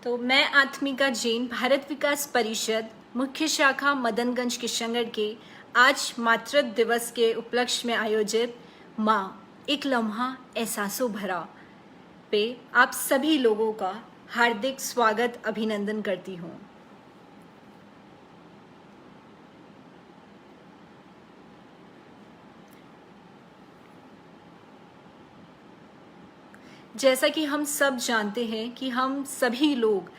तो मैं आत्मिका जैन भारत विकास परिषद मुख्य शाखा मदनगंज किशनगढ़ के आज मातृत्व दिवस के उपलक्ष्य में आयोजित माँ एक लम्हा एहसासों भरा पे आप सभी लोगों का हार्दिक स्वागत अभिनंदन करती हूँ। जैसा कि हम सब जानते हैं कि हम सभी लोग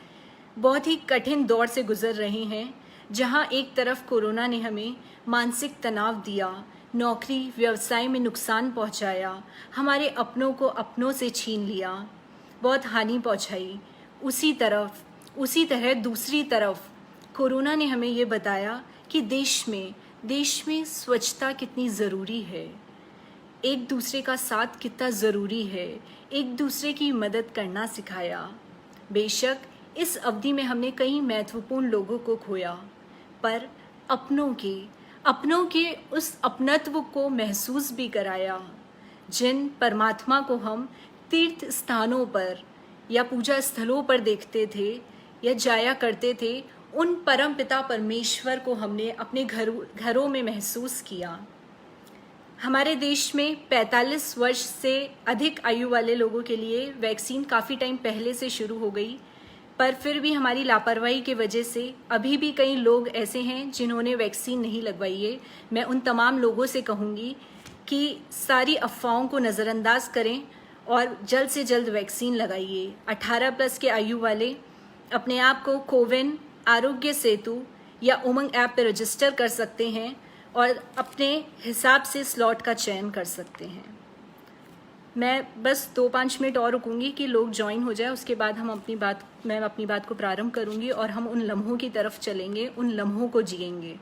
बहुत ही कठिन दौर से गुजर रहे हैं, जहां एक तरफ कोरोना ने हमें मानसिक तनाव दिया, नौकरी व्यवसाय में नुकसान पहुंचाया, हमारे अपनों को अपनों से छीन लिया, बहुत हानि पहुंचाई। उसी तरह दूसरी तरफ कोरोना ने हमें ये बताया कि देश में स्वच्छता कितनी ज़रूरी है, एक दूसरे का साथ कितना ज़रूरी है, एक दूसरे की मदद करना सिखाया। बेशक इस अवधि में हमने कई महत्वपूर्ण लोगों को खोया, पर अपनों के उस अपनत्व को महसूस भी कराया, जिन परमात्मा को हम तीर्थ स्थानों पर या पूजा स्थलों पर देखते थे या जाया करते थे, उन परम पिता परमेश्वर को हमने अपने घरों में महसूस किया। हमारे देश में 45 वर्ष से अधिक आयु वाले लोगों के लिए वैक्सीन काफ़ी टाइम पहले से शुरू हो गई, पर फिर भी हमारी लापरवाही की वजह से अभी भी कई लोग ऐसे हैं जिन्होंने वैक्सीन नहीं लगवाई है। मैं उन तमाम लोगों से कहूँगी कि सारी अफवाहों को नज़रअंदाज करें और जल्द से जल्द वैक्सीन लगाइए। 18 प्लस के आयु वाले अपने आप को कोविन, आरोग्य सेतु या उमंग ऐप पर रजिस्टर कर सकते हैं और अपने हिसाब से स्लॉट का चयन कर सकते हैं। मैं बस 2-5 मिनट और रुकूंगी कि लोग ज्वाइन हो जाए, उसके बाद मैं अपनी बात को प्रारंभ करूंगी और हम उन लम्हों की तरफ चलेंगे, उन लम्हों को जिएंगे।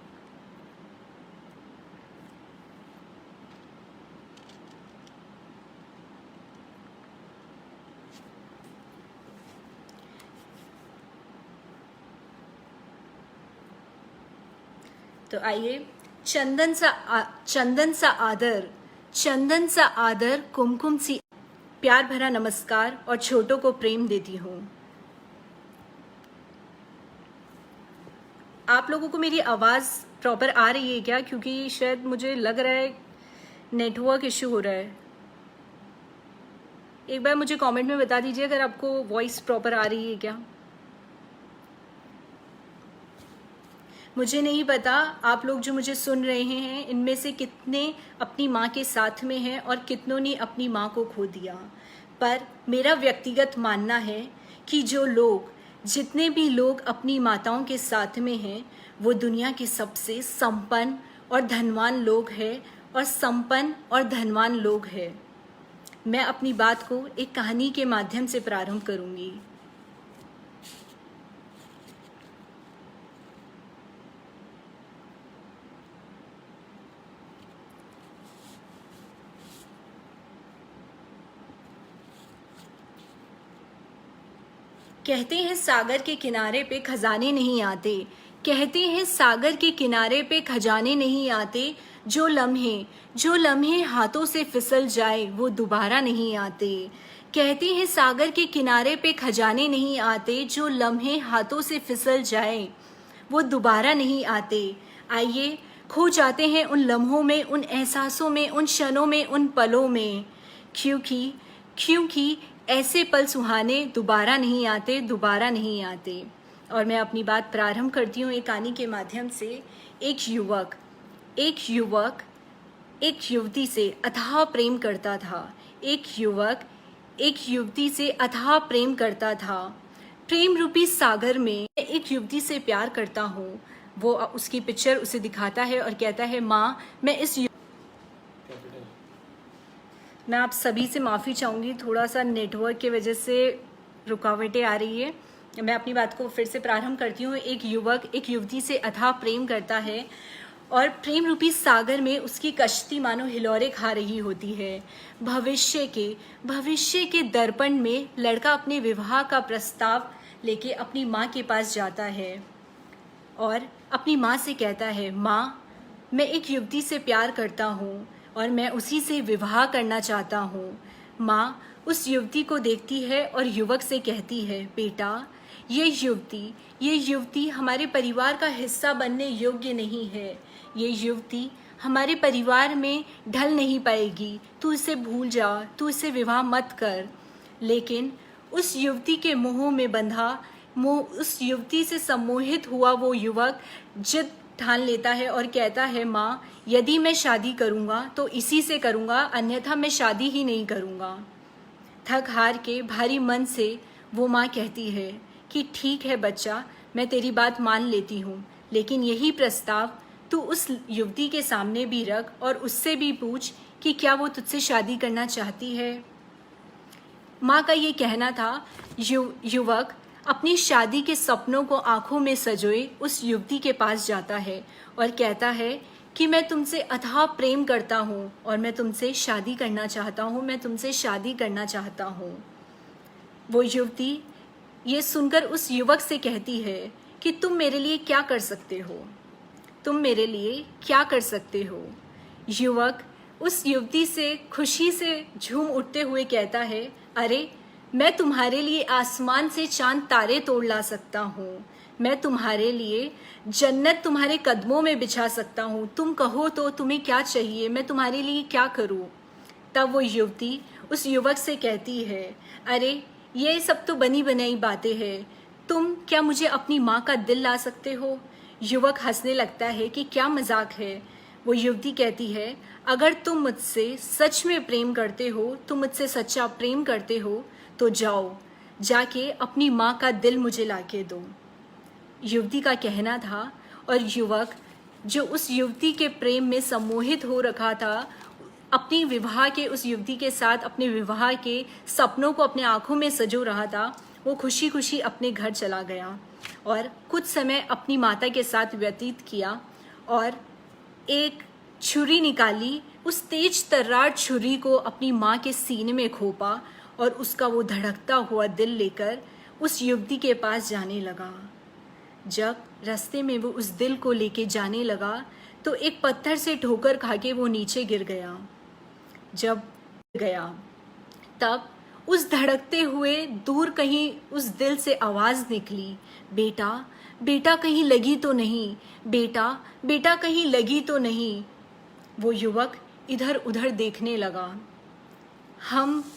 तो आइए, चंदन सा आदर कुमकुम सी प्यार भरा नमस्कार और छोटों को प्रेम देती हूँ। आप लोगों को मेरी आवाज़ प्रॉपर आ रही है क्या? क्योंकि शायद मुझे लग रहा है नेटवर्क इश्यू हो रहा है। एक बार मुझे कमेंट में बता दीजिए अगर आपको वॉइस प्रॉपर आ रही है क्या। मुझे नहीं पता आप लोग जो मुझे सुन रहे हैं इनमें से कितने अपनी माँ के साथ में हैं और कितनों ने अपनी माँ को खो दिया, पर मेरा व्यक्तिगत मानना है कि जितने भी लोग अपनी माताओं के साथ में हैं वो दुनिया के सबसे संपन्न और धनवान लोग हैं मैं अपनी बात को एक कहानी के माध्यम से प्रारंभ करूंगी। कहते हैं सागर के किनारे पे खजाने नहीं आते, कहते हैं सागर के किनारे पे खजाने नहीं आते, जो लम्हे हाथों से फिसल जाए वो दोबारा नहीं आते। कहते हैं सागर के किनारे पे खजाने नहीं आते, जो लम्हे हाथों से फिसल जाए वो दोबारा नहीं आते। आइए खो जाते हैं उन लम्हों में, उन एहसासों में, उन क्षणों में, उन पलों में, क्योंकि ऐसे पल सुहाने दोबारा नहीं आते। और मैं अपनी बात प्रारंभ करती हूँ एक कहानी के माध्यम से। एक युवक एक युवती से अथाह प्रेम करता था। एक युवती से अथाह प्रेम करता था। प्रेम रूपी सागर में एक युवती से प्यार करता हूँ। वो उसकी पिक्चर उसे दिखाता है और कहता है, माँ मैं आप सभी से माफ़ी चाहूँगी, थोड़ा सा नेटवर्क की वजह से रुकावटें आ रही है। मैं अपनी बात को फिर से प्रारंभ करती हूँ। एक युवक एक युवती से अथाह प्रेम करता है और प्रेम रूपी सागर में उसकी कश्ती मानो हिलोरे खा रही होती है। भविष्य के दर्पण में लड़का अपने विवाह का प्रस्ताव लेके अपनी माँ के पास जाता है और अपनी माँ से कहता है, माँ मैं एक युवती से प्यार करता हूँ और मैं उसी से विवाह करना चाहता हूँ। माँ उस युवती को देखती है और युवक से कहती है, बेटा, ये युवती हमारे परिवार का हिस्सा बनने योग्य नहीं है। ये युवती हमारे परिवार में ढल नहीं पाएगी। तू इसे भूल जा, तू इसे विवाह मत कर। लेकिन उस युवती के मोह में बंधा, उस युवती से सम्मोहित हुआ वो युवक जिद ठान लेता है और कहता है, माँ, यदि मैं शादी करूँगा तो इसी से करूँगा, अन्यथा मैं शादी ही नहीं करूँगा। थक हार के भारी मन से वो माँ कहती है कि ठीक है बच्चा, मैं तेरी बात मान लेती हूँ, लेकिन यही प्रस्ताव तू उस युवती के सामने भी रख और उससे भी पूछ कि क्या वो तुझसे शादी करना चाहती है। माँ का ये कहना था। युवक अपनी शादी के सपनों को आंखों में सजोए उस युवती के पास जाता है और कहता है कि मैं तुमसे अथाह प्रेम करता हूँ और मैं तुमसे शादी करना चाहता हूँ, मैं तुमसे शादी करना चाहता हूँ। वो युवती ये सुनकर उस युवक से कहती है कि तुम मेरे लिए क्या कर सकते हो, तुम मेरे लिए क्या कर सकते हो। युवक उस युवती से खुशी से झूम उठते हुए कहता है, अरे, मैं तुम्हारे लिए आसमान से चांद तारे तोड़ ला सकता हूँ, मैं तुम्हारे लिए जन्नत तुम्हारे कदमों में बिछा सकता हूँ। तुम कहो तो तुम्हें क्या चाहिए, मैं तुम्हारे लिए क्या करूँ। तब वो युवती उस युवक से कहती है, अरे, ये सब तो बनी बनाई बातें हैं, तुम क्या मुझे अपनी माँ का दिल ला सकते हो। युवक हंसने लगता है कि क्या मजाक है। वो युवती कहती है, अगर तुम मुझसे सच में प्रेम करते हो, तुम मुझसे सच्चा प्रेम करते हो, तो जाओ, जाके अपनी माँ का दिल मुझे लाके दो। युवती का कहना था और युवक जो उस युवती के प्रेम में सम्मोहित हो रखा था, अपनी विवाह के उस युवती के साथ अपने विवाह के सपनों को अपने आंखों में सजो रहा था, वो खुशी खुशी अपने घर चला गया और कुछ समय अपनी माता के साथ व्यतीत किया और एक छुरी निकाली, उस तेज तर्रार छुरी को अपनी माँ के सीने में घोंपा और उसका वो धड़कता हुआ दिल लेकर उस युवती के पास जाने लगा। जब रास्ते में वो उस दिल को लेके जाने लगा तो एक पत्थर से ठोकर खाके वो नीचे गिर गया। जब गया तब उस धड़कते हुए दूर कहीं उस दिल से आवाज़ निकली, बेटा, बेटा कहीं लगी तो नहीं, बेटा, बेटा कहीं लगी तो नहीं। वो युवक इधर उधर देखने लगा। हम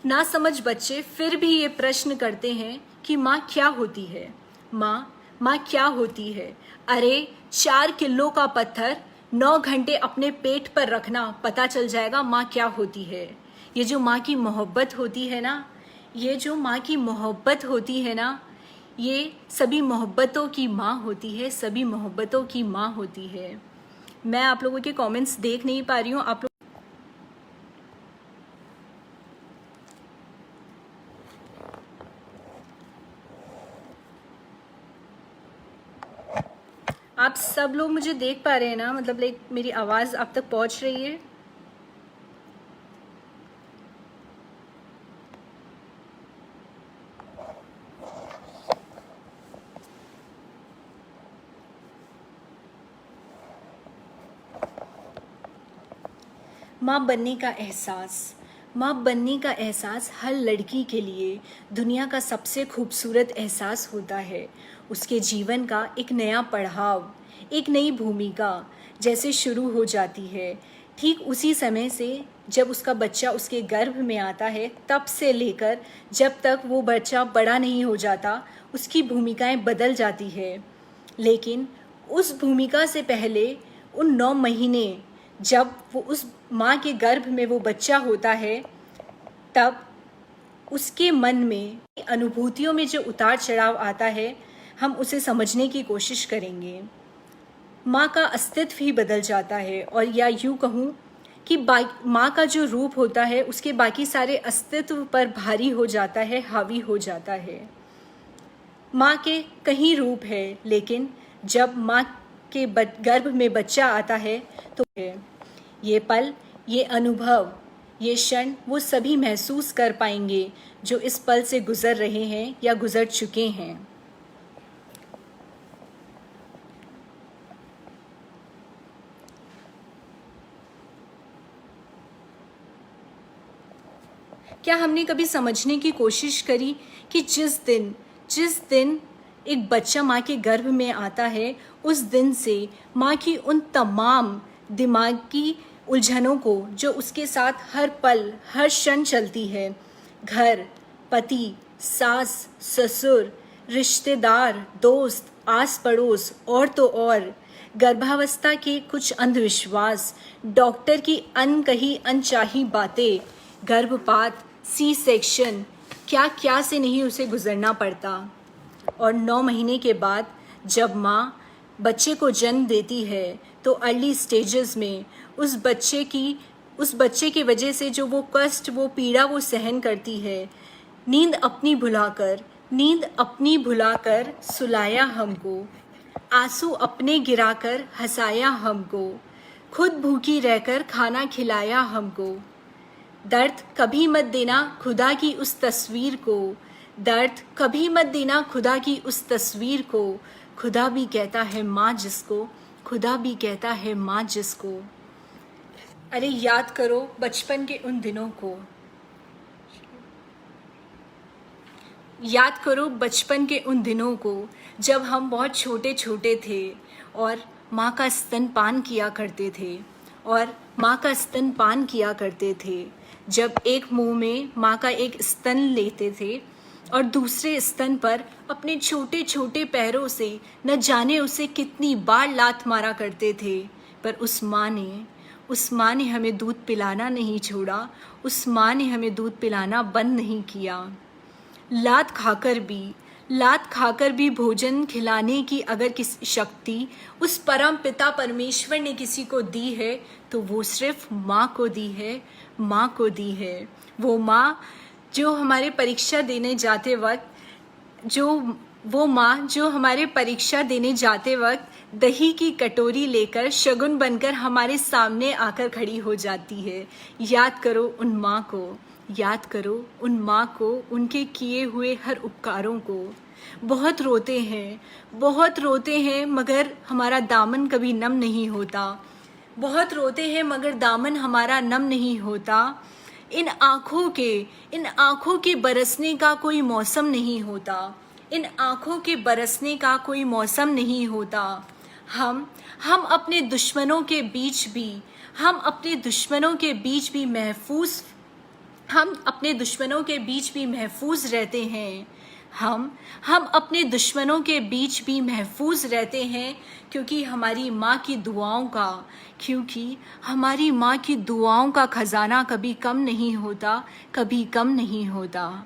ना समझ बच्चे फिर भी ये प्रश्न करते हैं कि माँ क्या होती है, माँ क्या होती है। अरे, 4 किलो का पत्थर 9 घंटे अपने पेट पर रखना, पता चल जाएगा माँ क्या होती है। ये जो माँ की मोहब्बत होती है ना, ये जो माँ की मोहब्बत होती है ना, ये सभी मोहब्बतों की माँ होती है, सभी मोहब्बतों की माँ होती है। मैं आप लोगों के कमेंट्स देख नहीं पा रही हूँ। आप सब लोग मुझे देख पा रहे हैं ना, मतलब लाइक मेरी आवाज़ आप तक पहुँच रही है। माँ बनने का एहसास, माँ बनने का एहसास हर लड़की के लिए दुनिया का सबसे खूबसूरत एहसास होता है। उसके जीवन का एक नया पड़ाव, एक नई भूमिका जैसे शुरू हो जाती है। ठीक उसी समय से जब उसका बच्चा उसके गर्भ में आता है, तब से लेकर जब तक वो बच्चा बड़ा नहीं हो जाता, उसकी भूमिकाएं बदल जाती है। लेकिन उस भूमिका से पहले उन 9 महीने जब वो उस माँ के गर्भ में वो बच्चा होता है, तब उसके मन में अनुभूतियों में जो उतार चढ़ाव आता है, हम उसे समझने की कोशिश करेंगे। माँ का अस्तित्व ही बदल जाता है, और या यूँ कहूँ कि माँ का जो रूप होता है उसके बाकी सारे अस्तित्व पर भारी हो जाता है, हावी हो जाता है। माँ के कई रूप है, लेकिन जब माँ के गर्भ में बच्चा आता है तो ये पल, ये अनुभव, ये क्षण वो सभी महसूस कर पाएंगे जो इस पल से गुजर रहे हैं या गुजर चुके हैं। क्या क्या हमने कभी समझने की कोशिश करी कि जिस दिन एक बच्चा माँ के गर्भ में आता है, उस दिन से माँ की उन तमाम दिमागी उलझनों को जो उसके साथ हर पल हर क्षण चलती है, घर, पति, सास, ससुर, रिश्तेदार, दोस्त, आस पड़ोस और तो और गर्भावस्था के कुछ अंधविश्वास, डॉक्टर की अनकही अनचाही बातें, गर्भपात, सी सेक्शन, क्या क्या से नहीं उसे गुजरना पड़ता। और 9 महीने के बाद जब माँ बच्चे को जन्म देती है तो अर्ली स्टेजेस में उस बच्चे की वजह से जो वो कष्ट, वो पीड़ा वो सहन करती है, नींद अपनी भुलाकर सुलाया हमको, आंसू अपने गिराकर हंसाया हमको, खुद भूखी रहकर खाना खिलाया हमको। दर्द कभी मत देना खुदा की उस तस्वीर को, दर्द कभी मत देना खुदा की उस तस्वीर को, खुदा भी कहता है माँ जिसको, खुदा भी कहता है माँ जिसको। अरे याद करो बचपन के उन दिनों को, याद करो बचपन के उन दिनों को जब हम बहुत छोटे छोटे थे और माँ का स्तनपान किया करते थे, और माँ का स्तनपान किया करते थे। जब एक मुंह में माँ का एक स्तन लेते थे और दूसरे स्तन पर अपने छोटे छोटे पैरों से न जाने उसे कितनी बार लात मारा करते थे, पर उस माँ ने हमें दूध पिलाना नहीं छोड़ा, उस माँ ने हमें दूध पिलाना बंद नहीं किया। लात खाकर भी भोजन खिलाने की अगर किसी शक्ति उस परम पिता परमेश्वर ने किसी को दी है तो वो सिर्फ माँ को दी है, माँ को दी है। वो माँ जो हमारे परीक्षा देने जाते वक्त दही की कटोरी लेकर शगुन बनकर हमारे सामने आकर खड़ी हो जाती है। याद करो उन माँ को, उनके किए हुए हर उपकारों को। बहुत रोते हैं मगर हमारा दामन कभी नम नहीं होता, बहुत रोते हैं मगर दामन हमारा नम नहीं होता। इन आँखों के बरसने का कोई मौसम नहीं होता, इन आँखों के बरसने का कोई मौसम नहीं होता। हम अपने दुश्मनों के बीच भी महफूज रहते हैं। हम अपने दुश्मनों के बीच भी महफूज रहते हैं क्योंकि हमारी माँ की दुआओं का खजाना कभी कम नहीं होता, कभी कम नहीं होता।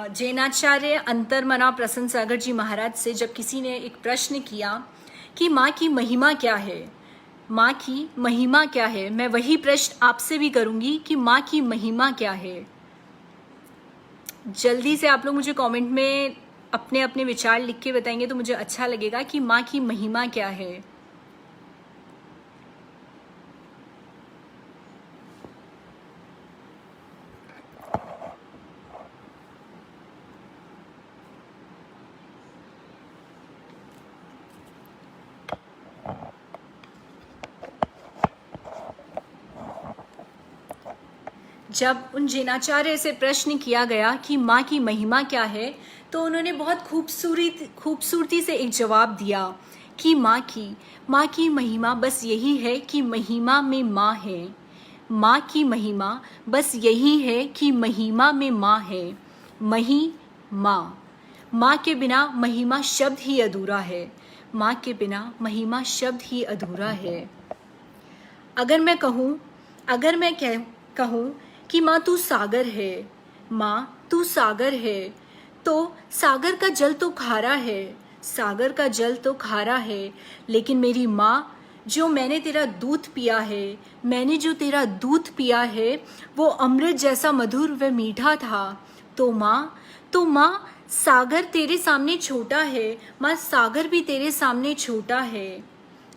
जैनाचार्य अंतर्मना प्रसन्न सागर जी महाराज से जब किसी ने एक प्रश्न किया कि माँ की महिमा क्या है, माँ की महिमा क्या है, मैं वही प्रश्न आपसे भी करूंगी कि माँ की महिमा क्या है। जल्दी से आप लोग मुझे कमेंट में अपने अपने विचार लिख के बताएंगे तो मुझे अच्छा लगेगा कि माँ की महिमा क्या है। जब उन जैनाचार्य से प्रश्न किया गया कि माँ की महिमा क्या है तो उन्होंने बहुत खूबसूरती से एक जवाब दिया कि माँ की महिमा बस यही है कि महिमा में माँ है। माँ की महिमा बस यही है कि महिमा में माँ है। माँ के बिना महिमा शब्द ही अधूरा है, माँ के बिना महिमा शब्द ही अधूरा है। अगर मैं कहूँ कि माँ तू सागर है, माँ तू सागर है, तो सागर का जल तो खारा है, सागर का जल तो खारा है, लेकिन मेरी माँ जो मैंने तेरा दूध पिया है वो अमृत जैसा मधुर व मीठा था। तो माँ सागर तेरे सामने छोटा है, माँ सागर भी तेरे सामने छोटा है।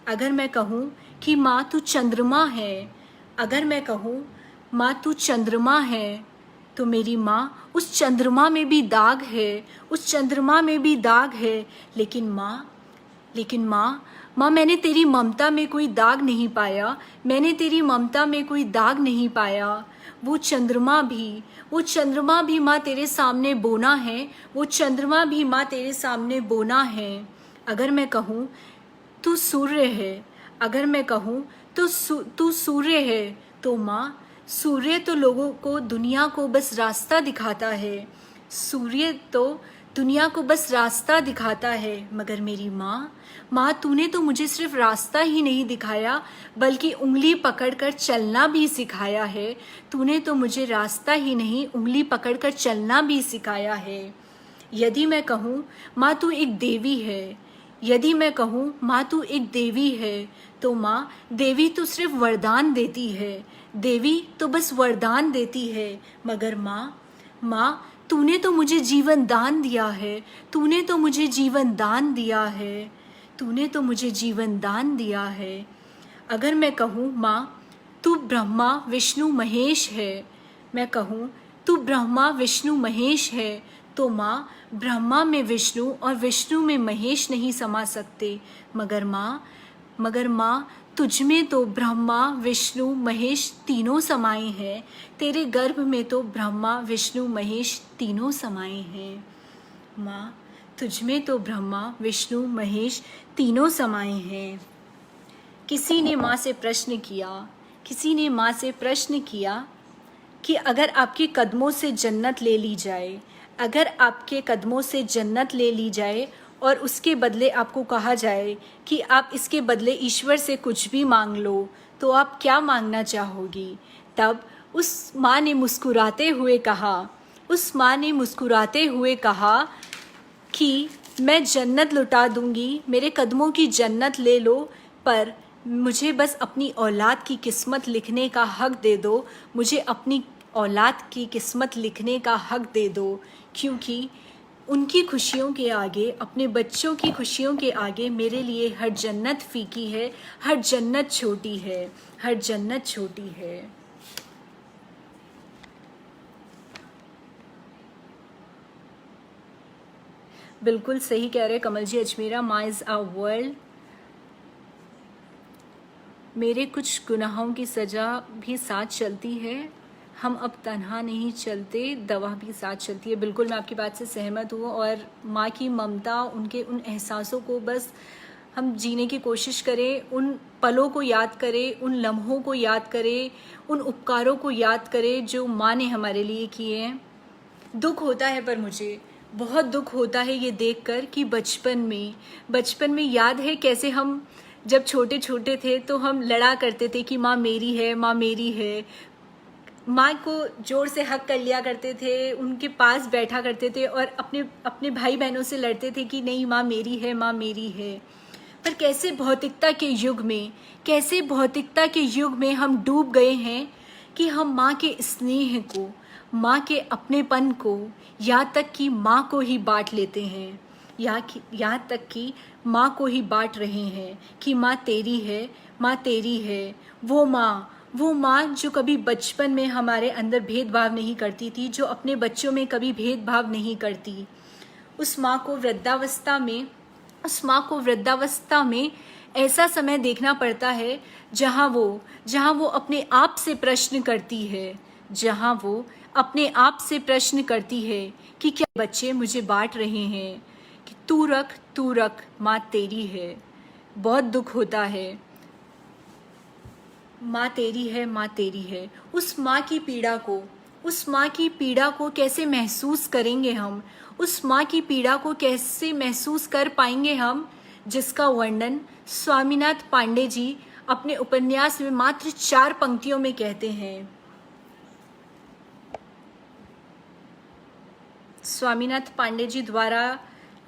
अगर मैं कहूँ कि माँ तू चंद्रमा है, अगर मैं कहूँ माँ तू चंद्रमा है, तो मेरी माँ, उस चंद्रमा में भी दाग है, उस चंद्रमा में भी दाग है, लेकिन माँ मैंने तेरी ममता में कोई दाग नहीं पाया, मैंने तेरी ममता में कोई दाग नहीं पाया। वो चंद्रमा भी माँ तेरे सामने बोना है, वो चंद्रमा भी माँ तेरे सामने बोना है। अगर मैं कहूँ तू सूर्य है, अगर मैं कहूँ तो तू सूर्य है, तो माँ सूर्य तो लोगों को, दुनिया को बस रास्ता दिखाता है, सूर्य तो दुनिया को बस रास्ता दिखाता है। मगर मेरी माँ तूने तो मुझे सिर्फ रास्ता ही नहीं दिखाया, बल्कि उंगली पकड़कर चलना भी सिखाया है। तूने तो मुझे रास्ता ही नहीं, उंगली पकड़कर चलना भी सिखाया है। यदि मैं कहूँ माँ तू एक देवी है, यदि मैं कहूँ माँ तू एक देवी है, तो माँ देवी तो सिर्फ वरदान देती है, देवी तो बस वरदान देती है। मगर माँ तूने तो मुझे जीवन दान दिया है, तूने तो मुझे जीवन दान दिया है, तूने तो मुझे जीवन दान दिया है। अगर मैं कहूँ माँ तू ब्रह्मा विष्णु महेश है, मैं कहूँ तू ब्रह्मा विष्णु महेश है, तो माँ ब्रह्मा में विष्णु और विष्णु में महेश नहीं समा सकते। मगर माँ तुझ में तो ब्रह्मा विष्णु महेश तीनों समाये हैं, तेरे गर्भ में तो ब्रह्मा विष्णु महेश तीनों समाये हैं। माँ तुझ में तो ब्रह्मा विष्णु महेश तीनों समाये हैं। किसी ने माँ से प्रश्न किया कि अगर आपके कदमों से जन्नत ले ली जाए, अगर आपके कदमों से जन्नत ले ली जाए और उसके बदले आपको कहा जाए कि आप इसके बदले ईश्वर से कुछ भी मांग लो, तो आप क्या मांगना चाहोगी? तब उस माँ ने मुस्कुराते हुए कहा कि मैं जन्नत लुटा दूंगी, मेरे कदमों की जन्नत ले लो, पर मुझे बस अपनी औलाद की किस्मत लिखने का हक दे दो, मुझे अपनी औलाद की किस्मत लिखने का हक दे दो। क्योंकि उनकी खुशियों के आगे, अपने बच्चों की खुशियों के आगे मेरे लिए हर जन्नत फीकी है, हर जन्नत छोटी है, हर जन्नत छोटी है। बिल्कुल सही कह रहे कमल जी अजमेरा, माँ इज़ आ वर्ल्ड। मेरे कुछ गुनाहों की सज़ा भी साथ चलती है, हम अब तन्हा नहीं चलते, दवा भी साथ चलती है। बिल्कुल मैं आपकी बात से सहमत हूँ। और माँ की ममता, उनके उन एहसासों को बस हम जीने की कोशिश करें, उन पलों को याद करें, उन लम्हों को याद करें, उन उपकारों को याद करें जो माँ ने हमारे लिए किए हैं। दुख होता है, पर मुझे बहुत दुख होता है ये देखकर कि बचपन में याद है कैसे हम जब छोटे छोटे थे तो हम लड़ा करते थे कि माँ मेरी है, माँ मेरी है। माँ को जोर से हक कर लिया करते थे, उनके पास बैठा करते थे और अपने भाई बहनों से लड़ते थे कि नहीं माँ मेरी है, माँ मेरी है। पर कैसे भौतिकता के युग में हम डूब गए हैं कि हम माँ के स्नेह को, माँ के अपनेपन को, यहाँ तक कि माँ को ही बांट लेते हैं, यहाँ तक कि माँ को ही बांट रहे हैं कि माँ तेरी है, माँ तेरी है। वो माँ जो कभी बचपन में हमारे अंदर भेदभाव नहीं करती थी, जो अपने बच्चों में कभी भेदभाव नहीं करती, उस माँ को वृद्धावस्था में ऐसा समय देखना पड़ता है जहाँ वो अपने आप से प्रश्न करती है कि क्या बच्चे मुझे बांट रहे हैं कि तू रख माँ तेरी है। बहुत दुख होता है। माँ तेरी है, माँ तेरी है। उस माँ की पीड़ा को कैसे महसूस करेंगे हम, उस माँ की पीड़ा को कैसे महसूस कर पाएंगे हम, जिसका वर्णन स्वामीनाथ पांडे जी अपने उपन्यास में मात्र 4 पंक्तियों में कहते हैं। स्वामीनाथ पांडे जी द्वारा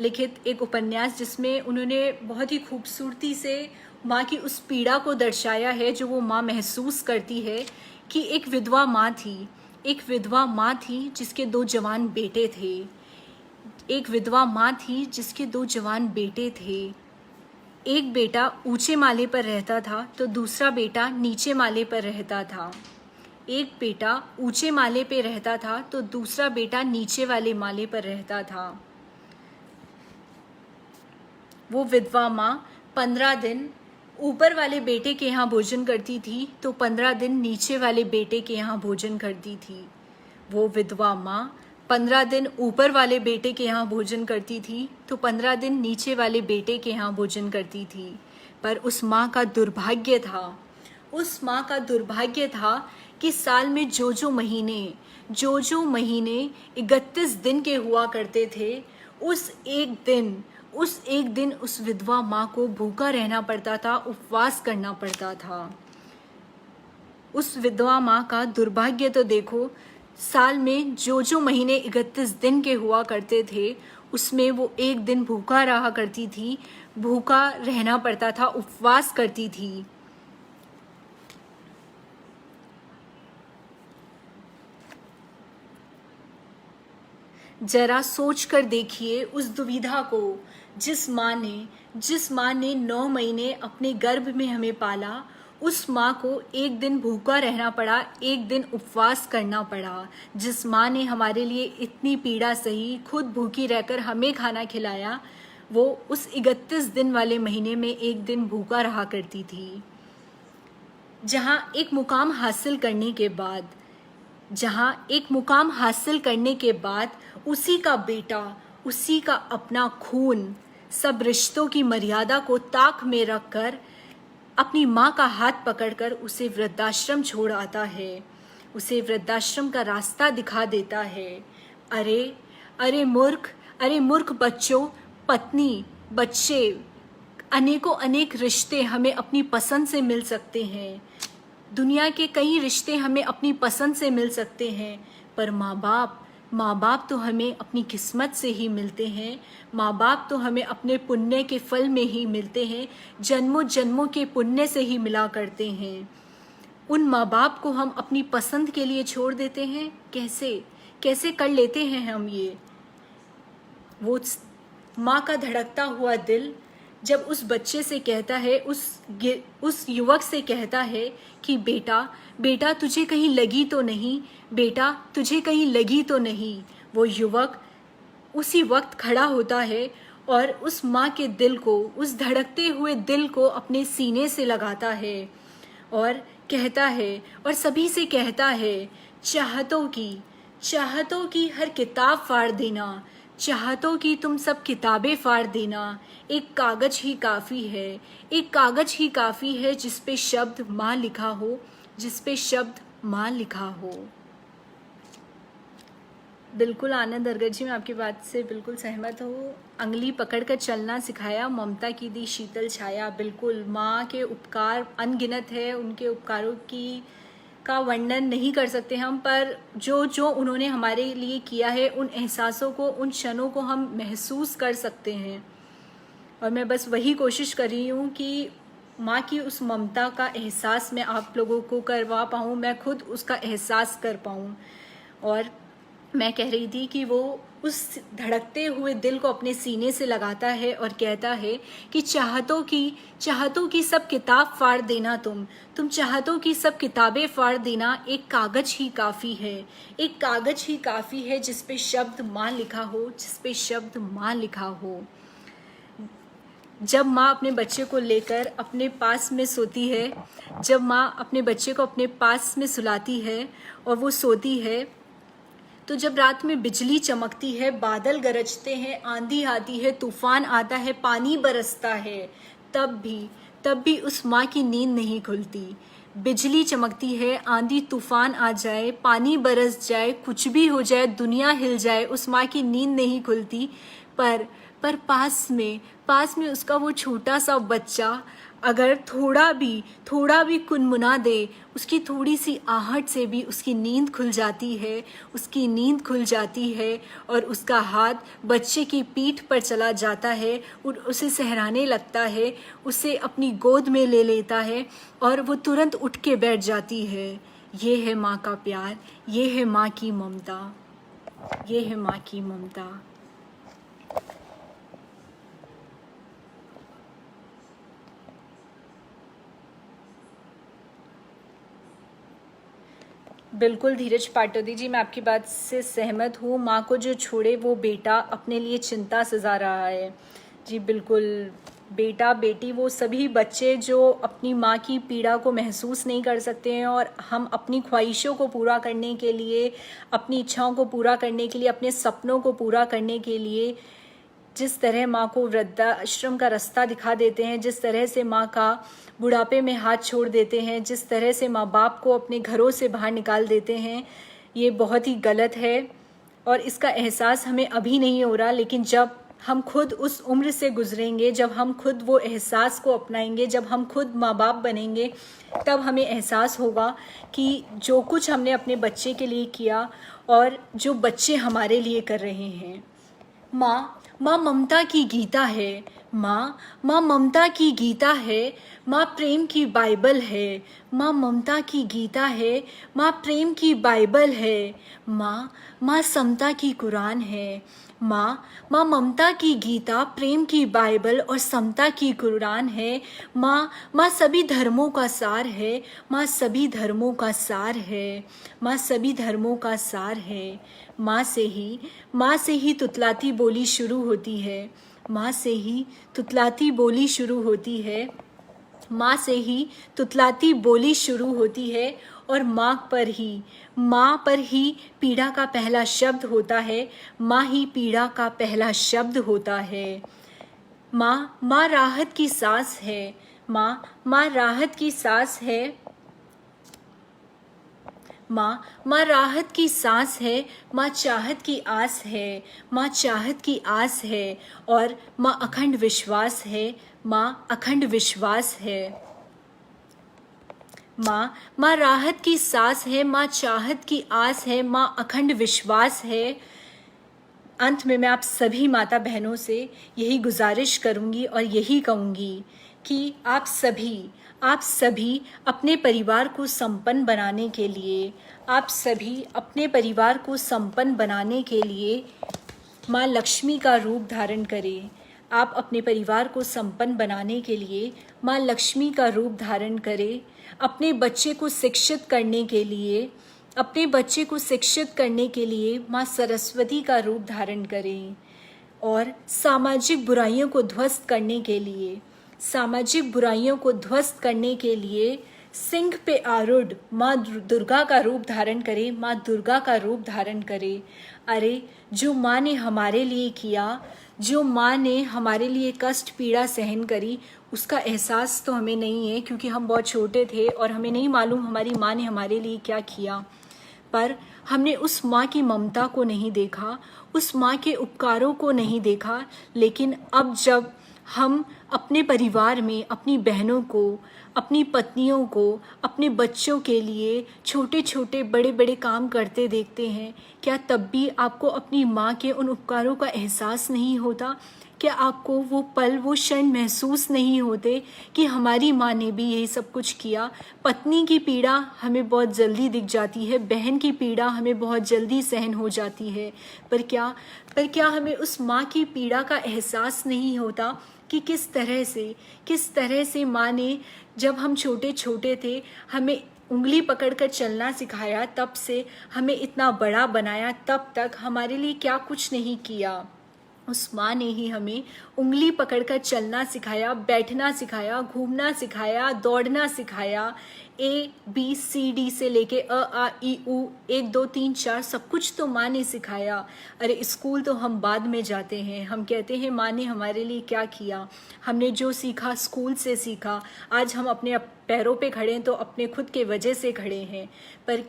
लिखित एक उपन्यास जिसमें उन्होंने बहुत ही खूबसूरती से माँ की उस पीड़ा को दर्शाया है जो वो माँ महसूस करती है कि एक विधवा माँ थी जिसके 2 जवान बेटे थे। एक बेटा ऊंचे माले पर रहता था तो दूसरा बेटा नीचे माले पर रहता था। एक बेटा ऊंचे माले पे रहता था तो दूसरा बेटा नीचे वाले माले पर रहता था। वो विधवा माँ 15 दिन ऊपर वाले बेटे के यहाँ भोजन करती थी तो 15 दिन नीचे वाले बेटे के यहाँ भोजन करती थी। वो विधवा माँ 15 दिन ऊपर वाले बेटे के यहाँ भोजन करती थी तो 15 दिन नीचे वाले बेटे के यहाँ भोजन करती थी। पर उस माँ का दुर्भाग्य था, उस माँ का दुर्भाग्य था कि साल में जो जो महीने 31 दिन के हुआ करते थे, उस एक दिन उस विधवा माँ को भूखा रहना पड़ता था, उपवास करना पड़ता था। उस विधवा माँ का दुर्भाग्य तो देखो, साल में जो महीने 31 दिन के हुआ करते थे उसमें वो एक दिन भूखा रहा करती थी, भूखा रहना पड़ता था, उपवास करती थी। जरा सोच कर देखिए उस दुविधा को, जिस माँ ने 9 महीने अपने गर्भ में हमें पाला, उस माँ को एक दिन भूखा रहना पड़ा, एक दिन उपवास करना पड़ा। जिस माँ ने हमारे लिए इतनी पीड़ा सही, खुद भूखी रहकर हमें खाना खिलाया, वो उस 31 दिन वाले महीने में एक दिन भूखा रहा करती थी। जहाँ एक मुकाम हासिल करने के बाद उसी का बेटा, उसी का अपना खून, सब रिश्तों की मर्यादा को ताक में रखकर अपनी माँ का हाथ पकड़कर उसे वृद्धाश्रम छोड़ आता है, उसे वृद्धाश्रम का रास्ता दिखा देता है। अरे मूर्ख बच्चों, पत्नी, बच्चे, अनेक रिश्ते हमें अपनी पसंद से मिल सकते हैं। दुनिया के कई रिश्ते हमें अपनी पसंद से मिल सकते हैं, पर माँ बाप तो हमें अपनी किस्मत से ही मिलते हैं। माँ बाप तो हमें अपने पुण्य के फल में ही मिलते हैं, जन्मों जन्मों के पुण्य से ही मिला करते हैं। उन माँ बाप को हम अपनी पसंद के लिए छोड़ देते हैं। कैसे कर लेते हैं हम ये? वो माँ का धड़कता हुआ दिल जब उस बच्चे से कहता है, उस युवक से कहता है कि बेटा तुझे कहीं लगी तो नहीं, बेटा तुझे कहीं लगी तो नहीं, वो युवक उसी वक्त खड़ा होता है और उस माँ के दिल को, उस धड़कते हुए दिल को अपने सीने से लगाता है और कहता है, और सभी से कहता है, चाहतों की हर किताब फाड़ देना, चाहतों की तुम सब किताबें फाड़ देना, एक कागज ही काफ़ी है जिस पे शब्द माँ लिखा हो। बिल्कुल आनंद अरगर जी, मैं आपकी बात से बिल्कुल सहमत हूँ। अंगली पकड़कर चलना सिखाया, ममता की दी शीतल छाया। बिल्कुल, माँ के उपकार अनगिनत है, उनके उपकारों का वर्णन नहीं कर सकते हम, पर जो उन्होंने हमारे लिए किया है, उन एहसासों को, उन क्षणों को हम महसूस कर सकते हैं। और मैं बस वही कोशिश कर रही हूँ कि माँ की उस ममता का एहसास मैं आप लोगों को करवा पाऊँ, मैं खुद उसका एहसास कर पाऊँ। और मैं कह रही थी कि वो उस धड़कते हुए दिल को अपने सीने से लगाता है और कहता है कि चाहतों की सब किताब फाड़ देना, तुम चाहतों की सब किताबें फाड़ देना, एक कागज ही काफ़ी है जिस पे शब्द माँ लिखा हो। जब माँ अपने बच्चे को लेकर अपने पास में सोती है, जब माँ अपने बच्चे को अपने पास में सुलाती है और वो सोती है, तो जब रात में बिजली चमकती है, बादल गरजते हैं, आंधी आती है, तूफान आता है, पानी बरसता है, तब भी उस माँ की नींद नहीं खुलती। बिजली चमकती है, आंधी तूफान आ जाए, पानी बरस जाए, कुछ भी हो जाए, दुनिया हिल जाए, उस माँ की नींद नहीं खुलती। पर पास में उसका वो छोटा सा बच्चा अगर थोड़ा भी कुनमुना दे, उसकी थोड़ी सी आहट से भी उसकी नींद खुल जाती है और उसका हाथ बच्चे की पीठ पर चला जाता है, उसे सहराने लगता है, उसे अपनी गोद में ले लेता है और वो तुरंत उठ के बैठ जाती है। ये है माँ का प्यार, ये है माँ की ममता। बिल्कुल धीरज पाटोदी जी, मैं आपकी बात से सहमत हूँ। माँ को जो छोड़े वो बेटा अपने लिए चिंता सजा रहा है। जी बिल्कुल, बेटा बेटी वो सभी बच्चे जो अपनी माँ की पीड़ा को महसूस नहीं कर सकते हैं, और हम अपनी ख्वाहिशों को पूरा करने के लिए, अपनी इच्छाओं को पूरा करने के लिए, अपने सपनों को पूरा करने के लिए जिस तरह माँ को वृद्धाश्रम का रास्ता दिखा देते हैं, जिस तरह से माँ का बुढ़ापे में हाथ छोड़ देते हैं, जिस तरह से माँ बाप को अपने घरों से बाहर निकाल देते हैं, ये बहुत ही गलत है। और इसका एहसास हमें अभी नहीं हो रहा, लेकिन जब हम खुद उस उम्र से गुजरेंगे, जब हम खुद वो एहसास को अपनाएंगे, जब हम खुद माँ बाप बनेंगे, तब हमें एहसास होगा कि जो कुछ हमने अपने बच्चे के लिए किया और जो बच्चे हमारे लिए कर रहे हैं। माँ ममता की गीता है, माँ ममता की गीता है, माँ प्रेम की बाइबल है, माँ ममता की गीता है, माँ प्रेम की बाइबल है, माँ समता की कुरान है, माँ ममता की गीता, प्रेम की बाइबल और समता की कुरान है, माँ सभी धर्मों का सार है, माँ सभी धर्मों का सार है, माँ सभी धर्मों का सार है। माँ से ही तुतलाती बोली शुरू होती है, माँ से ही तुतलाती बोली शुरू होती है, माँ से ही तुतलाती बोली शुरू होती है, और माँ पर ही पीड़ा का पहला शब्द होता है, माँ ही पीड़ा का पहला शब्द होता है। माँ राहत की सांस है, माँ राहत की सांस है, माँ राहत की सांस है, माँ चाहत की आस है, माँ चाहत की आस है, और माँ अखंड विश्वास है, माँ अखंड विश्वास है। माँ राहत की सांस है, माँ चाहत की आस है, माँ अखंड विश्वास है। अंत में मैं आप सभी माता बहनों से यही गुजारिश करूंगी और यही कहूंगी कि आप सभी अपने परिवार को संपन्न बनाने के लिए, आप सभी अपने परिवार को संपन्न बनाने के लिए माँ लक्ष्मी का रूप धारण करें। आप अपने परिवार को संपन्न बनाने के लिए माँ लक्ष्मी का रूप धारण करें। अपने बच्चे को शिक्षित करने के लिए, अपने बच्चे को शिक्षित करने के लिए माँ सरस्वती का रूप धारण करें। और सामाजिक बुराइयों को ध्वस्त करने के लिए, सामाजिक बुराइयों को ध्वस्त करने के लिए सिंह पे आरूढ़ माँ दुर्गा का रूप धारण करें, माँ दुर्गा का रूप धारण करें। अरे जो माँ ने हमारे लिए किया, जो माँ ने हमारे लिए कष्ट पीड़ा सहन करी, उसका एहसास तो हमें नहीं है, क्योंकि हम बहुत छोटे थे और हमें नहीं मालूम हमारी माँ ने हमारे लिए क्या किया। पर हमने उस माँ की ममता को नहीं देखा, उस माँ के उपकारों को नहीं देखा। लेकिन अब जब हम अपने परिवार में अपनी बहनों को, अपनी पत्नियों को, अपने बच्चों के लिए छोटे छोटे बड़े बड़े काम करते देखते हैं, क्या तब भी आपको अपनी माँ के उन उपकारों का एहसास नहीं होता? क्या आपको वो पल, वो क्षण महसूस नहीं होते कि हमारी माँ ने भी यही सब कुछ किया? पत्नी की पीड़ा हमें बहुत जल्दी दिख जाती है, बहन की पीड़ा हमें बहुत जल्दी सहन हो जाती है, पर क्या हमें उस माँ की पीड़ा का एहसास नहीं होता कि किस तरह से माँ ने, जब हम छोटे छोटे थे, हमें उंगली पकड़कर चलना सिखाया, तब से हमें इतना बड़ा बनाया, तब तक हमारे लिए क्या कुछ नहीं किया। उस माँ ने ही हमें उंगली पकड़कर चलना सिखाया, बैठना सिखाया, घूमना सिखाया, दौड़ना सिखाया, ABCD से लेके AAEU 1 2 3 4 सब कुछ तो माँ ने सिखाया। अरे स्कूल तो हम बाद में जाते हैं, हम कहते हैं माँ ने हमारे लिए क्या किया। हमने जो सीखा स्कूल से सीखा, आज हम अपने पैरों पे खड़े हैं तो अपने खुद के वजह से खड़े हैं। पर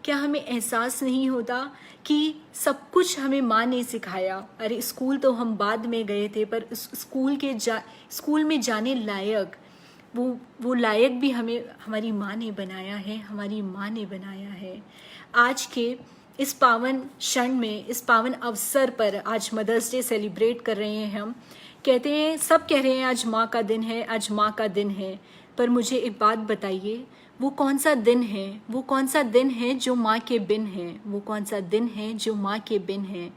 क्या हमें एहसास नहीं होता कि सब कुछ हमें माँ ने सिखाया। अरे स्कूल तो हम बाद में गए थे, पर स्कूल में जाने लायक वो लायक भी हमें हमारी माँ ने बनाया है, हमारी माँ ने बनाया है। आज के इस पावन क्षण में, इस पावन अवसर पर, आज मदर्स डे सेलिब्रेट कर रहे हैं हम। कहते हैं, सब कह रहे हैं आज माँ का दिन है, आज माँ का दिन है। पर मुझे एक बात बताइए, वो कौन सा दिन है, वो कौन सा दिन है जो माँ के बिन है? वो कौन सा दिन है जो माँ के बिन है?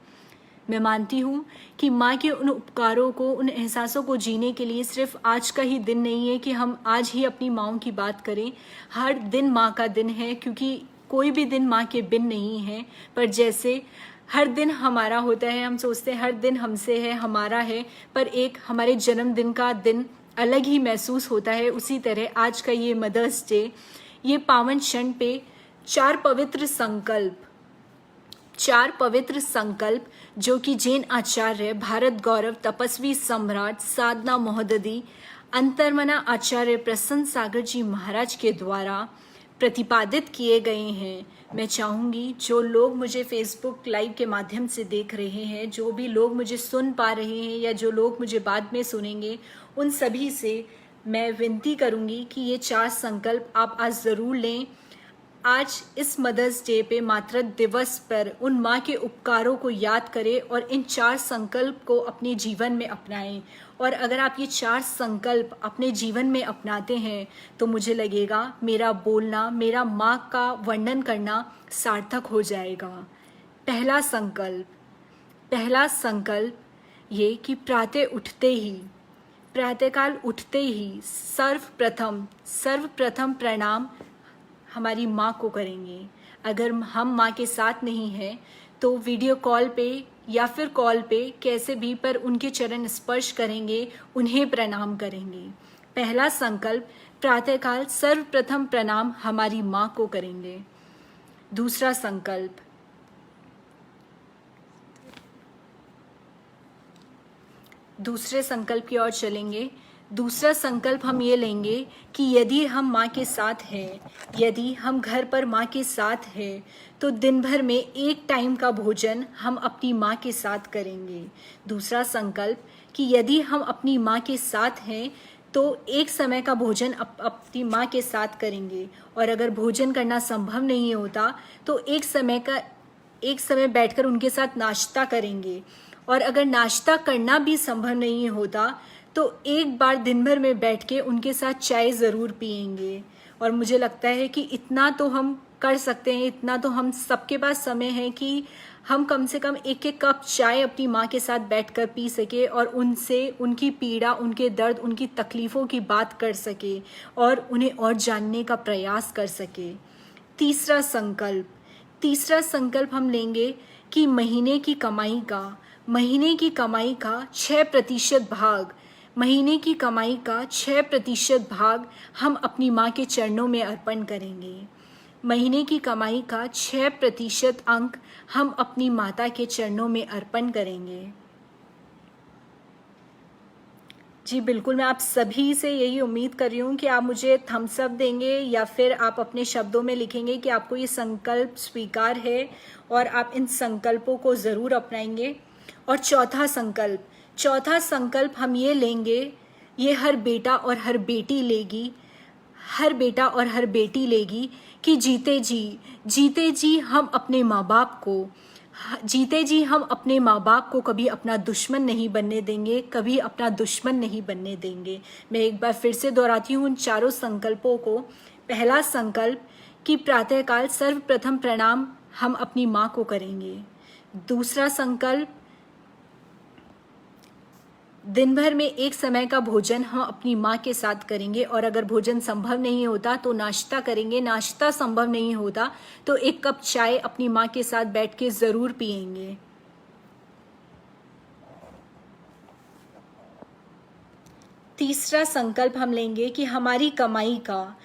मैं मानती हूँ कि माँ के उन उपकारों को, उन एहसासों को जीने के लिए सिर्फ आज का ही दिन नहीं है कि हम आज ही अपनी माँओं की बात करें। हर दिन माँ का दिन है, क्योंकि कोई भी दिन माँ के बिन नहीं है। पर जैसे हर दिन हमारा होता है, हम सोचते हैं हर दिन हमसे है, हमारा है, पर एक हमारे जन्मदिन का दिन अलग ही महसूस होता है। उसी तरह आज का ये मदर्स डे, ये पावन क्षण पे चार पवित्र संकल्प जो कि जैन आचार्य, भारत गौरव, तपस्वी सम्राट, साधना महोदधी, अंतर्मना आचार्य प्रसन्न सागर जी महाराज के द्वारा प्रतिपादित किए गए हैं। मैं चाहूँगी जो लोग मुझे फेसबुक लाइव के माध्यम से देख रहे हैं, जो भी लोग मुझे सुन पा रहे हैं या जो लोग मुझे बाद में सुनेंगे, उन सभी से मैं विनती करूँगी कि ये चार संकल्प आप आज ज़रूर लें। आज इस मदर्स डे पे, मातृ दिवस पर उन माँ के उपकारों को याद करें और इन चार संकल्प को अपने जीवन में अपनाएं। और अगर आप ये चार संकल्प अपने जीवन में अपनाते हैं तो मुझे लगेगा मेरा बोलना, मेरा माँ का वर्णन करना सार्थक हो जाएगा। पहला संकल्प ये कि प्रातःकाल उठते ही सर्वप्रथम प्रणाम हमारी माँ को करेंगे। अगर हम माँ के साथ नहीं हैं तो वीडियो कॉल पे या फिर कॉल पे कैसे भी, पर उनके चरण स्पर्श करेंगे, उन्हें प्रणाम करेंगे। पहला संकल्प, प्रातःकाल सर्वप्रथम प्रणाम हमारी माँ को करेंगे। दूसरा दूसरे संकल्प की ओर चलेंगे। दूसरा संकल्प हम ये लेंगे कि यदि हम माँ के साथ हैं, यदि हम घर पर माँ के साथ हैं, तो दिन भर में एक टाइम का भोजन हम अपनी माँ के साथ करेंगे। दूसरा संकल्प कि यदि हम अपनी माँ के साथ हैं तो एक समय का भोजन अपनी माँ के साथ करेंगे। और अगर भोजन करना संभव नहीं होता तो एक समय बैठकर उनके साथ नाश्ता करेंगे। और अगर नाश्ता करना भी संभव नहीं होता तो एक बार दिन भर में बैठ के उनके साथ चाय ज़रूर पिएंगे। और मुझे लगता है कि इतना तो हम कर सकते हैं, इतना तो हम सबके पास समय है कि हम कम से कम एक कप चाय अपनी माँ के साथ बैठकर पी सके और उनसे उनकी पीड़ा, उनके दर्द, उनकी तकलीफ़ों की बात कर सके और उन्हें और जानने का प्रयास कर सके। तीसरा संकल्प हम लेंगे कि महीने की कमाई का 6% भाग हम अपनी माँ के चरणों में अर्पण करेंगे। महीने की कमाई का 6% अंक हम अपनी माता के चरणों में अर्पण करेंगे। जी बिल्कुल, मैं आप सभी से यही उम्मीद कर रही हूँ कि आप मुझे थम्स अप देंगे या फिर आप अपने शब्दों में लिखेंगे कि आपको ये संकल्प स्वीकार है और आप इन संकल्पों को ज़रूर अपनाएंगे। और चौथा संकल्प हम ये लेंगे, ये हर बेटा और हर बेटी लेगी कि जीते जी हम अपने माँ बाप को कभी अपना दुश्मन नहीं बनने देंगे। मैं एक बार फिर से दोहराती हूँ उन चारों संकल्पों को। पहला संकल्प कि प्रातःकाल सर्वप्रथम प्रणाम हम अपनी माँ को करेंगे। दूसरा संकल्प, दिन भर में एक समय का भोजन हम अपनी माँ के साथ करेंगे। और अगर भोजन संभव नहीं होता तो नाश्ता करेंगे। नाश्ता संभव नहीं होता तो एक कप चाय अपनी माँ के साथ बैठ के ज़रूर पिएंगे। तीसरा संकल्प हम लेंगे कि हमारी कमाई का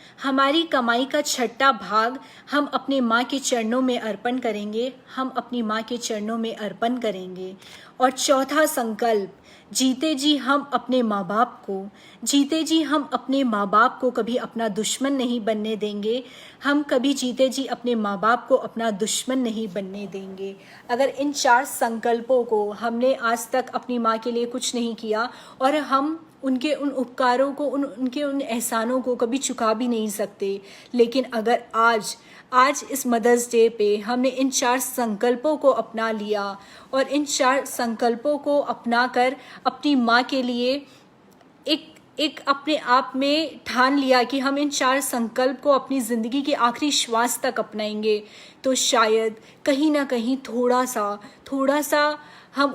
6वां भाग हम अपने माँ के चरणों में अर्पण करेंगे। और चौथा संकल्प, जीते जी हम अपने माँ बाप को कभी अपना दुश्मन नहीं बनने देंगे। अगर इन चार संकल्पों को हमने आज तक अपनी माँ के लिए कुछ नहीं किया और हम उनके उन उपकारों को, उनके उन एहसानों को कभी चुका भी नहीं सकते, लेकिन अगर आज इस मदर्स डे पे हमने इन चार संकल्पों को अपना लिया और इन चार संकल्पों को अपनाकर अपनी माँ के लिए एक अपने आप में ठान लिया कि हम इन चार संकल्प को अपनी ज़िंदगी के आखिरी श्वास तक अपनाएंगे, तो शायद कहीं ना कहीं थोड़ा सा हम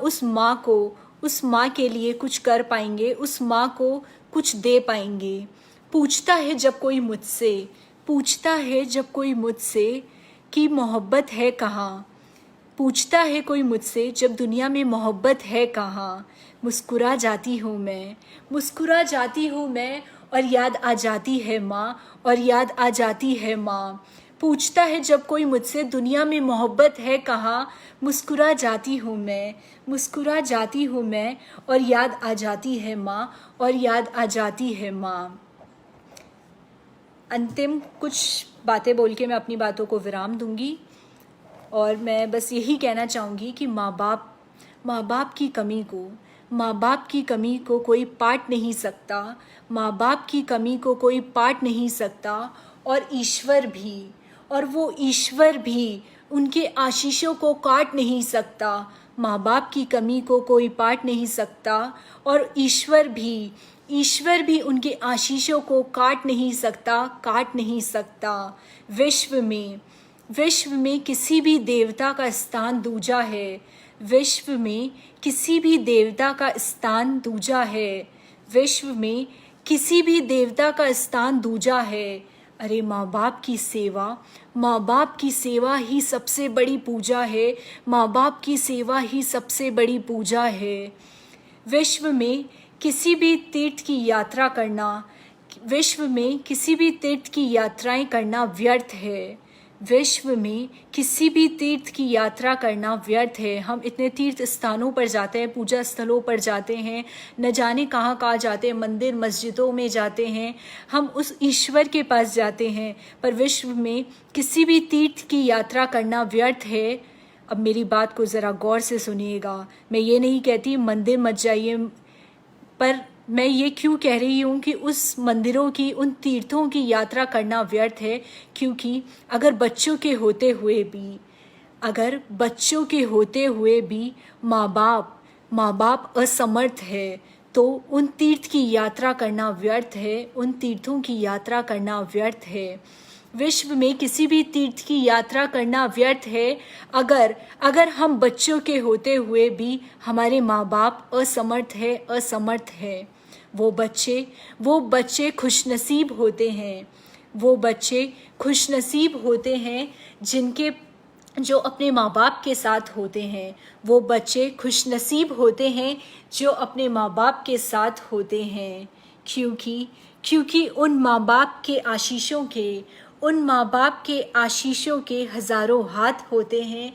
उस माँ के लिए कुछ कर पाएंगे, उस माँ को कुछ दे पाएंगे। पूछता है जब कोई मुझसे की मोहब्बत है कहाँ, पूछता है कोई मुझसे जब दुनिया में मोहब्बत है कहाँ। मुस्कुरा जाती हूँ मैं, मुस्कुरा जाती हूँ मैं, और याद आ जाती है माँ, और याद आ जाती है माँ। पूछता है जब कोई मुझसे दुनिया में मोहब्बत है कहाँ, मुस्कुरा जाती हूँ मैं, मुस्कुरा जाती हूँ मैं, और याद आ जाती है माँ, और याद आ जाती है माँ। अंतिम कुछ बातें बोल के मैं अपनी बातों को विराम दूंगी, और मैं बस यही कहना चाहूँगी कि माँ बाप की कमी को, माँ बाप की कमी को कोई पाट नहीं सकता, माँ बाप की कमी को कोई पाट नहीं सकता, और ईश्वर भी, और वो ईश्वर भी उनके आशीषों को काट नहीं सकता। माँ बाप की कमी को कोई पाट नहीं सकता, और ईश्वर भी उनके आशीषों को काट नहीं सकता। विश्व में किसी भी देवता का स्थान दूजा है, विश्व में किसी भी देवता का स्थान दूजा है, विश्व में किसी भी देवता का स्थान दूजा है। अरे माँ बाप की सेवा ही सबसे बड़ी पूजा है, माँ बाप की सेवा ही सबसे बड़ी पूजा है। विश्व में किसी भी तीर्थ की यात्रा करना, विश्व में किसी भी तीर्थ की यात्राएं करना व्यर्थ है, विश्व में किसी भी तीर्थ की यात्रा करना व्यर्थ है। हम इतने तीर्थ स्थानों पर जाते हैं, पूजा स्थलों पर जाते हैं, न जाने कहाँ कहाँ जाते हैं, मंदिर मस्जिदों में जाते हैं, हम उस ईश्वर के पास जाते हैं, पर विश्व में किसी भी तीर्थ की यात्रा करना व्यर्थ है। अब मेरी बात को ज़रा गौर से सुनिएगा, मैं ये नहीं कहती मंदिर मत जाइए, पर मैं ये क्यों कह रही हूँ कि उस मंदिरों की, उन तीर्थों की यात्रा करना व्यर्थ है, क्योंकि अगर बच्चों के होते हुए भी माँ बाप असमर्थ है, तो उन तीर्थ की यात्रा करना व्यर्थ है, उन तीर्थों की यात्रा करना व्यर्थ है। विश्व में किसी भी तीर्थ की यात्रा करना व्यर्थ है अगर हम बच्चों के होते हुए भी हमारे माँ बाप असमर्थ है। वो बच्चे खुशनसीब होते हैं जो अपने माँ बाप के साथ होते हैं। वो बच्चे खुशनसीब होते हैं जो अपने माँ बाप के साथ होते हैं, क्योंकि उन माँ बाप के आशीषों के हजारों हाथ होते हैं,